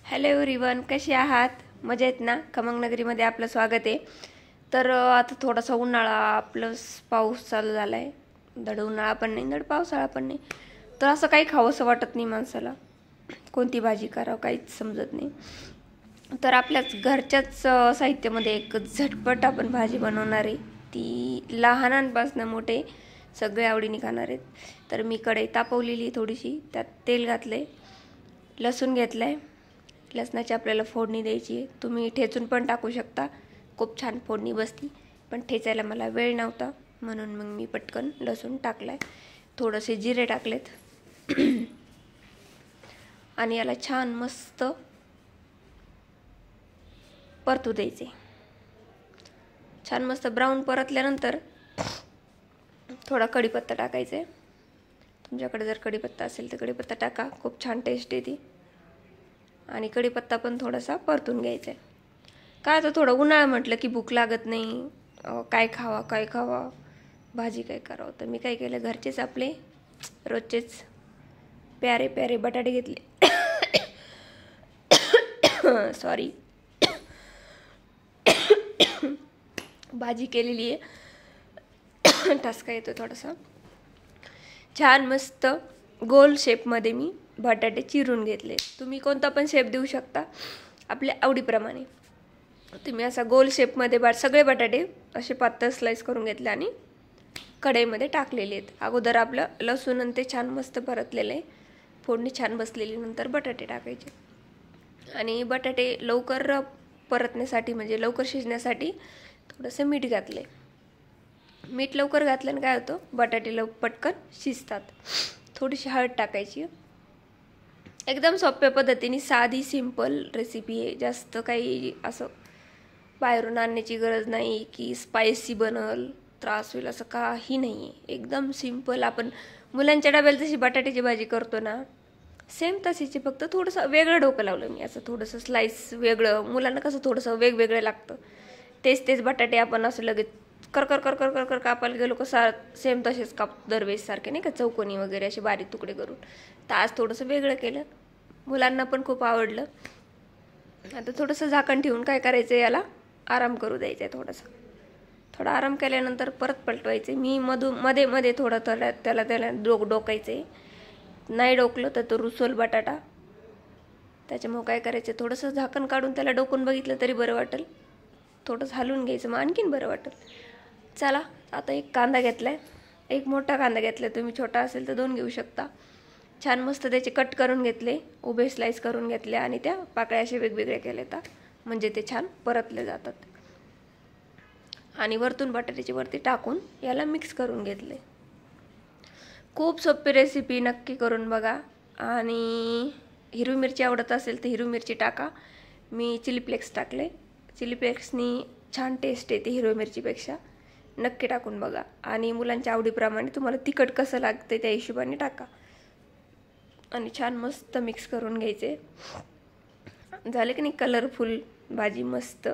Hello everyone, कसे आहात? मजेत ना? खमंग नगरीमध्ये आपलं स्वागत आहे. तर आता थोडासा उन्हाळा प्लस पाऊस चालू झाला आहे. धड उन्हाळा पण नाही, धड पावसाळा पण नाही. तर असं काही खावंसं वाटत नाही माणसाला. कोणती भाजी करावं काहीच समजत नाही. तर आपल्याच घरच्याच साहित्यामध्ये एक झटपट आपण भाजी बनवणार आहे. ती लहानांपासून मोठे सगळे आवडीने खाणार आहेत. तर मी कढई तापवलेली थोडीशी, त्यात तेल घातले, लसूण घेतलाय. लसणाची आपल्याला फोडणी द्यायची. तुम्ही ठेचून पण टाकू शकता, खूप छान फोडणी बसती. पण ठेचायला मला वेळ नव्हता म्हणून मग मी पटकन लसूण टाकलाय. थोडेसे जिरे टाकलेत आणि याला छान मस्त परतू द्यायचे. छान मस्त ब्राऊन परतल्यानंतर थोडा कढीपत्ता टाकायचा. तुमच्याकडे जर कढीपत्ता असेल तर कढीपत्ता टाका, खूप छान टेस्ट येते. आणि कढीपत्ता पण थोडासा परतून घ्यायचा. काय तर थोडं उन्हाळा म्हटलं की भूक लागत नाही, काय खावा भाजी काय करावं. तर मी काय केलं, घरचेच आपले रोजचेच प्यारे प्यारे बटाटे घेतले. सॉरी, भाजी केलेली आहे, ठसका येतो थोडासा. छान मस्त गोल शेपमध्ये मी बटाटे चिरून घेतले. तुम्ही कोणता पण शेप देऊ शकता आपल्या आवडीप्रमाणे. तुम्ही असा गोल शेपमध्ये सगळे बटाटे असे पातळ स्लाइस करून घेतले आणि कढईमध्ये टाकलेले आहेत. अगोदर आपलं लसूण आणि ते छान मस्त परतलेलं आहे, फोडणी छान बसलेली. नंतर बटाटे टाकायचे आणि बटाटे लवकर परतण्यासाठी म्हणजे लवकर शिजण्यासाठी थोडंसं मीठ घातले. मीठ लवकर घातल्याने काय होतं, बटाटे पटकन शिजतात. थोडीशी हळद टाकायची. एकदम सोप्या पद्धतीने साधी सिंपल रेसिपी आहे. जास्त काही असं बाहेरून आणण्याची गरज नाही की स्पायसी बनल, त्रास होईल, असं काही नाही आहे. एकदम सिंपल. आपण मुलांच्या डब्याला जशी बटाट्याची भाजी करतो ना, सेम तशीची, फक्त थोडंसं वेगळं डोकं लावलं मी. असं थोडंसं स्लाइस वेगळं. मुलांना कसं थोडंसं वेगवेगळं लागतं. तेच बटाटे आपण असं लगेच कर कापायला गेलो कसं सेम तसेच दरवेळेस सारखे नाही का, चौकोनी वगैरे असे बारीक तुकडे करून. तर आज थोडंसं वेगळं केलं, मुलांना पण खूप आवडलं. आता थोडंसं झाकण ठेवून काय करायचं, याला आराम करू द्यायचं आहे. थोडा आराम केल्यानंतर परत पलटवायचे. मी मध्ये थोडं त्याला डोकायचं आहे. नाही डोकलं तर तो रुसोल बटाटा. त्याच्यामुळे काय करायचं, थोडंसं झाकण काढून त्याला डोकून बघितलं तरी बरं वाटेल. थोडंसं हलवून घ्यायचं, मग आणखीन बरं वाटेल. चला, आता एक कांदा घेतलाय, एक मोठा कांदा घेतलाय. तुम्ही छोटा असेल तर 2 घेऊ शकता. छान मस्त त्याचे कट करून घेतले, उभे स्लाइस करून घेतले आणि त्या पाकळ्या असे वेगवेगळे केले तर म्हणजे ते छान परतले जातात. आणि वरतून बटाट्याची वरती टाकून याला मिक्स करून घेतले. खूप सोपी रेसिपी, नक्की करून बघा. आणि हिरवी मिरची आवडत असेल तर हिरवी मिरची टाका. मी चिली फ्लेक्स टाकले. चिली फ्लेक्सनी छान टेस्ट येते हिरवी मिरचीपेक्षा. नक्की टाकून बघा. आणि मुलांच्या आवडीप्रमाणे तुम्हाला तिखट कसं लागतं त्या हिशोबाने टाका. आणि छान मस्त मिक्स करून घ्यायचे. झाले की नाही, कलरफुल भाजी, मस्त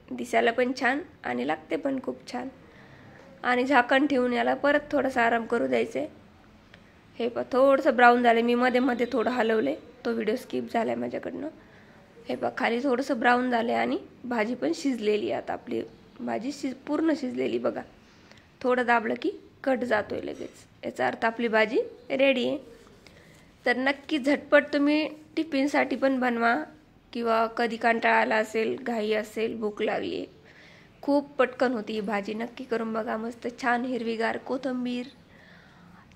दिसायला पण छान आणि लागते पण खूप छान. आणि झाकण ठेवून याला परत थोडासा आराम करू द्यायचे. हे पहा थोडंसं ब्राऊन झालं. मी मध्ये थोडं हलवले, तो व्हिडिओ स्किप झाला आहे माझ्याकडनं. हे पहा खाली थोडंसं ब्राऊन झालं आहे आणि भाजी पण शिजलेली आहे. आता आपली भाजी पूर्ण शिजलेली बघा. थोडं दाबलं की कट जातोय लगेच, याचा अर्थ आपली भाजी रेडी आहे. तर नक्की झटपट तुम्ही टिफिनसाठी पण बनवा, किंवा कधी कंटाळा आला असेल, घाई असेल, भूक लागली, खूप पटकन होती ही भाजी. नक्की करून बघा. मस्त छान हिरवीगार कोथिंबीर.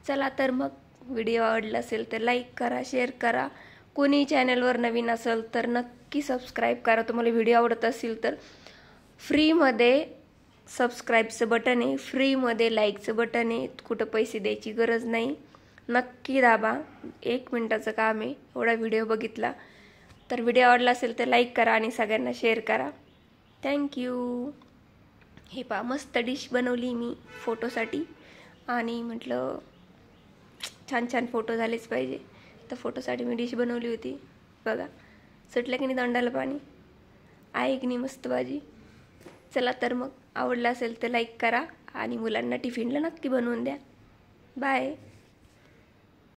चला तर मग, व्हिडिओ आवडला असेल तर लाईक करा, शेअर करा. कोणी चॅनलवर नवीन असेल तर नक्की सबस्क्राईब करा. तुम्हाला व्हिडिओ आवडत असेल तर फ्रीमध्ये सबस्क्राईबचं बटन आहे, फ्रीमध्ये लाईकचं बटन आहे. कुठं पैसे द्यायची गरज नाही. नक्की दाबा, 1 मिनिटाचं काम आहे. एवढा व्हिडिओ बघितला तर व्हिडिओ आवडला असेल तर लाईक करा आणि सगळ्यांना शेअर करा. थँक्यू. हे पहा मस्त डिश बनवली मी फोटोसाठी. आणि म्हटलं छान फोटो झालेच पाहिजे, तर फोटोसाठी मी डिश बनवली होती. बघा सुटलं की नाही तोंडाला पाणी. आहे की नाही मस्त भाजी. चला तर मग, आवडलं असेल तर लाईक करा आणि मुलांना टिफिनला नक्की बनवून द्या. बाय.